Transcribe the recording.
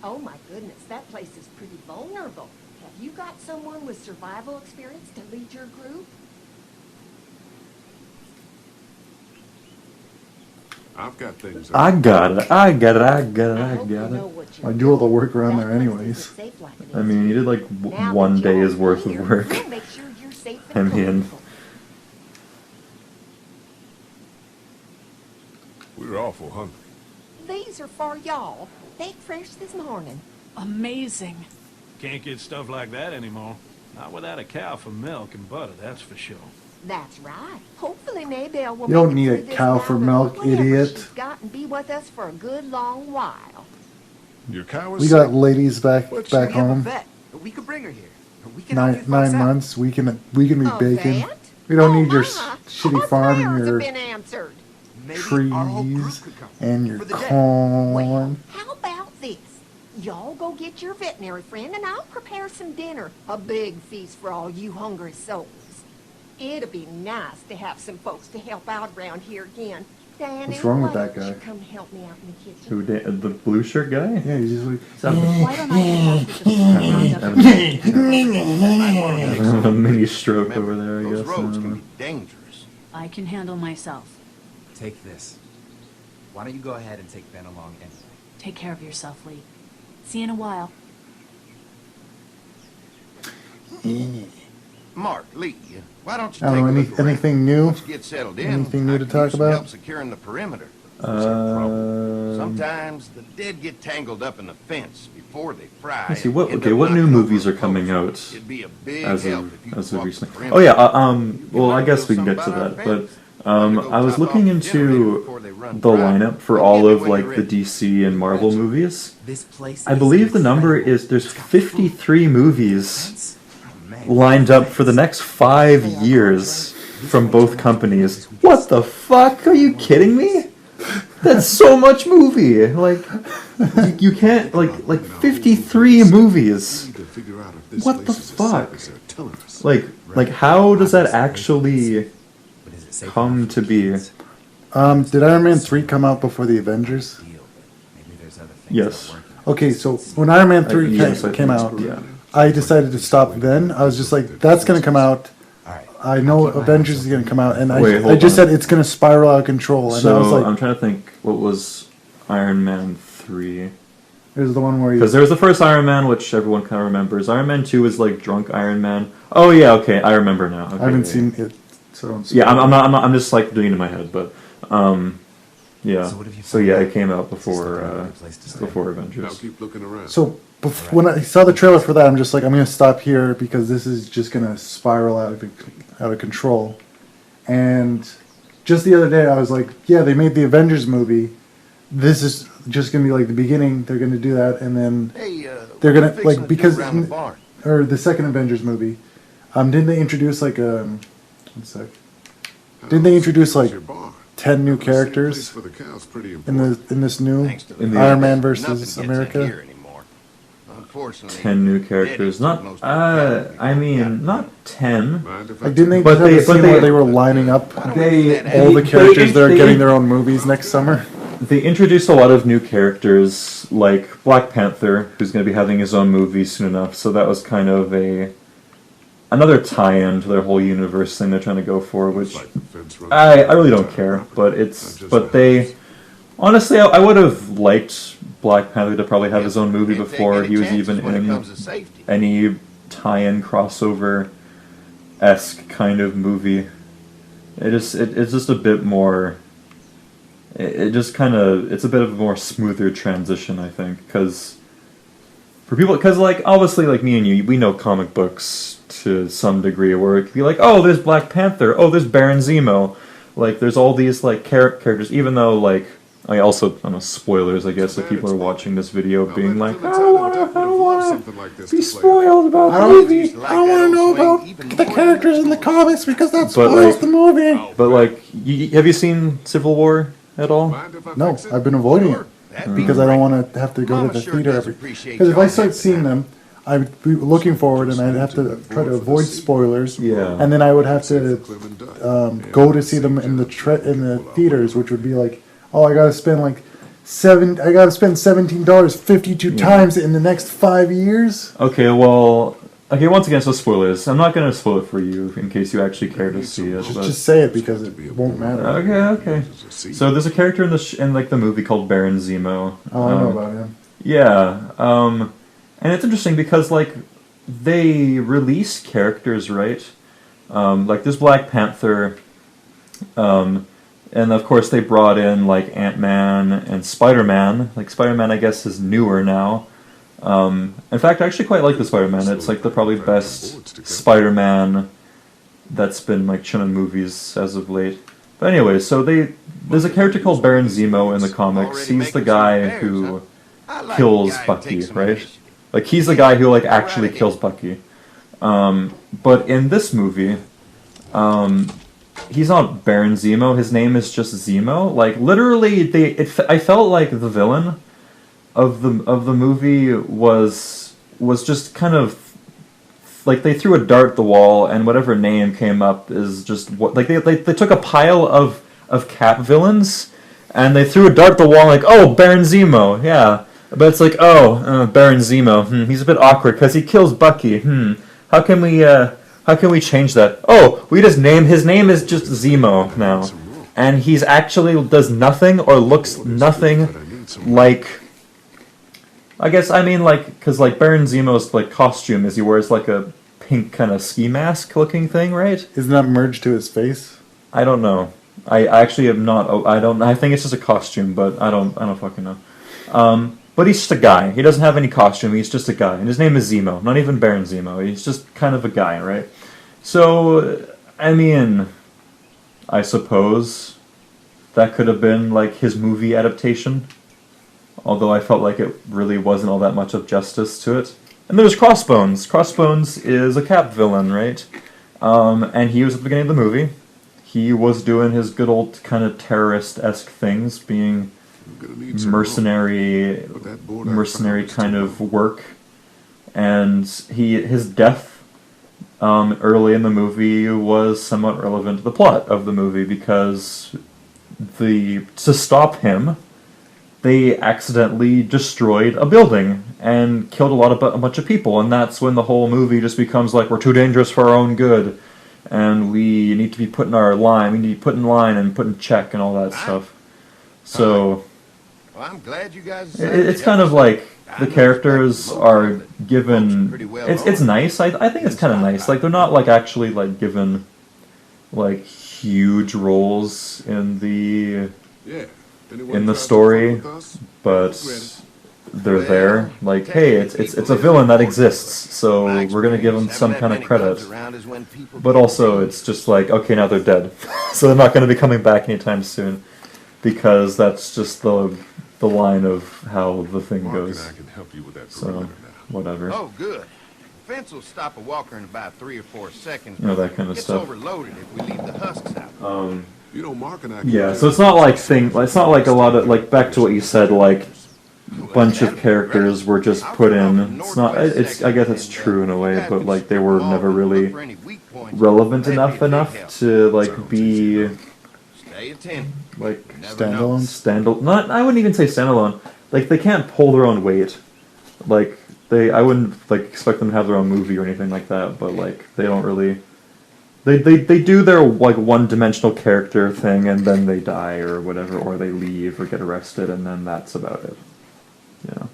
Oh my goodness, that place is pretty vulnerable. Have you got someone with survival experience to lead your group? I've got things. I got it. I hope you know what you're I do all the doing. work around That there place anyways. isn't safe like it I is mean, you here. did like Now one that y'all day's worth here, of work. we'll make sure you're safe I and mean, comfortable. We were awful hungry. These are for y'all. Baked fresh this morning. Amazing. Can't get stuff like that anymore. Not without a cow for milk and butter, that's for sure. That's right. Hopefully Maybelle will You don't make it need a through this cow for bout of milk, whatever idiot. she's got and be with us for a good long while. Your cow is We sick. got ladies back What's back your- home. We could bring her here. We can help you Nine folks out. months. We can be A baking. vet? We don't Oh, need your my. shitty Our farm and prayers your have been answered. Maybe our whole group trees could come and your for the day. corn. Well, how about this? Y'all go get your veterinary friend and I'll prepare some dinner. A big feast for all you hungry souls. It'd be nice to have some folks to help out around here again. Danny, What's wrong with why that don't you guy? come help me out in the kitchen? who the blue shirt guy? Yeah, he's just like, Why don't I head out with the roundup? A mini stroke over there, I Those guess. roads I don't can know. be dangerous. I can handle myself. Take this. Why don't you go ahead and take Ben along anyway? Take care of yourself, Lee. See you in a while. Mark, Lee, why don't you I take don't a know, look around? anything new? Once you get settled in, Anything new I to could talk use some about? help securing the perimeter. Sometimes Um, the dead get tangled up in the fence before they fry. let's see and what. end Okay, up what new knocking movies over are a coming post. out It'd be a big as help of if you as could of walk the recently? perimeter. Oh yeah. You Well, might I guess know we can get to something about that, our but fence. Time to go I was top looking off the generator into before they run the dry. lineup for Get all me of when you're like the ready. DC and Marvel movies. This place I is believe the number incredible. is there's It's got food, 53 movies fence. Oh, man. lined up for the next 5 years from both companies. What the fuck? Are you kidding me? That's so much movie. Like you can't like 53 movies. We need to figure out if this What the place is as fuck? safe as they're telling us. Like how does that actually But is it safe come enough for to be? kids? did Iron Man 3 come out before the Avengers? Deal, but maybe there's other things Yes. they're working on. Okay, so when Iron Man 3 yes, I came think out, so, yeah. I decided to stop then. I was just like, that's going to come out. All right. I know Avengers is going to come out. And Wait, I hold just on. said it's going to spiral out of control. And I was So like, I'm trying to think. What was Iron Man 3? there's the one where Because there was the first Iron Man, which everyone kind of remembers. Iron Man 2 was like drunk Iron Man. Oh yeah, okay, I remember now. Okay, I haven't yeah, seen it. So don't Yeah, spoil I'm it. not. I'm just like doing it in my head, but yeah. So what have you So found yeah, out? it came out Is this before like a good place to stay? before I'll Avengers. keep looking around. So when I saw the trailer for that, I'm just like, I'm going to stop here because this is just going to spiral out of control. And just the other day, I was like, yeah, they made the Avengers movie. This is just going to be like the beginning. They're going to do that, and then Hey, they're what gonna you fixing like to do because around the barn? or the second Avengers movie. Didn't they introduce like one sec? Didn't they introduce like How's your bar? 10 new I've seen a place characters for the cows pretty in important. this new Thanks to the In the- Iron Man nothing versus gets in America? here anymore. Unfortunately, 10 new characters. Eddie Not. took most of the cattle I we mean, got. not 10. Mind if I Like, didn't they But have they- a scene but they- where they were lining up They all the characters that are they- getting their own movies next summer? They introduced a lot of new characters, like Black Panther, who's going to be having his own movie soon enough. So that was kind of another tie-in to their whole universe thing they're trying to go for, which Like the fence runs I really don't through care. property. But Not it's just but the they house. honestly I would have liked Black Panther to probably have his own movie Can't take before any he was chances even when it in comes to safety. any tie-in crossover esque kind of movie. It's just a bit more. It just kind of it's a bit of a more smoother transition, I think, because for people, because like obviously like me and you, we know comic books to some degree, where it could be like, oh, there's Black Panther, oh, there's Baron Zemo, like there's all these like characters, even though like I also I don't know spoilers, I guess, if people are watching this video being like, I don't want to be spoiled about the movie. I don't want to know about the characters in the comics because that But, spoils like- the movie. But like, have you seen Civil War at all? Mind if I No, fix it? I've been avoiding Sure, it that'd be because I great. don't want to have to go Mama to the sure theater does every. appreciate Because if y'all I start taking seeing time. them, I would be looking forward, and I'd have to try to avoid spoilers. Yeah. And then I would have to Clem and Doug. go to see them in the theaters, which would be like, oh, I got to spend like I gotta spend $17 52 times in the next 5 years. Okay, well, once again, so spoilers. I'm not gonna spoil it for you in case you actually care to see it. But... Just say it because it won't matter. Okay. So there's a character in in like the movie called Baron Zemo. Oh, I know about him. Yeah, and it's interesting because like they release characters, right? Like there's Black Panther, and of course they brought in like Ant-Man and Spider-Man. Like Spider-Man, I guess, is newer now. In fact, I actually quite like the Spider-Man. It's like the probably best Spider-Man that's been like shown in movies as of late. But anyway, so there's a character called Baron Zemo in the comics. He's the guy who kills Bucky, right? Like he's the guy who like actually kills Bucky. But in this movie, he's not Baron Zemo. His name is just Zemo. Like literally, I felt like the villain of the movie was just kind of like they threw a dart at the wall, and whatever name came up is just what like they took a pile of Cap villains, and they threw a dart at the wall like, oh, Baron Zemo, yeah. But it's like, Baron Zemo. He's a bit awkward because he kills Bucky. How can we change that? Oh, we just name his name is just Zemo now, and he's actually does nothing or looks nothing like. I guess I mean like because like Baron Zemo's like costume is he wears like a pink kind of ski mask looking thing, right? Isn't that merged to his face? I don't know. I actually am not. I don't. I think it's just a costume, but I don't fucking know. But he's just a guy. He doesn't have any costume. He's just a guy, and his name is Zemo. Not even Baron Zemo. He's just kind of a guy, right? So, I mean, I suppose that could have been like his movie adaptation. Although I felt like it really wasn't all that much of justice to it. And there's Crossbones. Crossbones is a Cap villain, right? And he was at the beginning of the movie. He was doing his good old kind of terrorist-esque things, being mercenary kind of work, and his death early in the movie was somewhat relevant to the plot of the movie because to stop him, they accidentally destroyed a building and killed a bunch of people, and that's when the whole movie just becomes like we're too dangerous for our own good, and we need to be put in line and put in check and all that stuff. So. Well, I'm glad you guys. It's kind of like the characters are given. It's nice. I think it's kind of nice. Like they're not like actually like given like huge roles in the story, but they're there. Like, hey, it's a villain that exists, so we're gonna give them some kind of credit. But also, it's just like okay, now they're dead, so they're not gonna be coming back anytime soon, because that's just the line of how the thing goes. I can help you with that So, whatever. Oh, good. The fence will stop a walker in about 3 or 4 seconds. You know, that kind of It's stuff. overloaded if we leave the husks out. You know, Mark and I can Yeah, so it's not like it's not like a lot of like back to what you said, like bunch of characters were just put in. It's not. It's I guess it's true in a way, but like they were never really relevant enough to like be Stay attentive. like Standalone? Not. I wouldn't even say standalone. Like they can't pull their own weight. Like I wouldn't like expect them to have their own movie or anything like that. But like they don't really. They do their like one-dimensional character thing and then they die or whatever, or they leave or get arrested, and then that's about it. Yeah.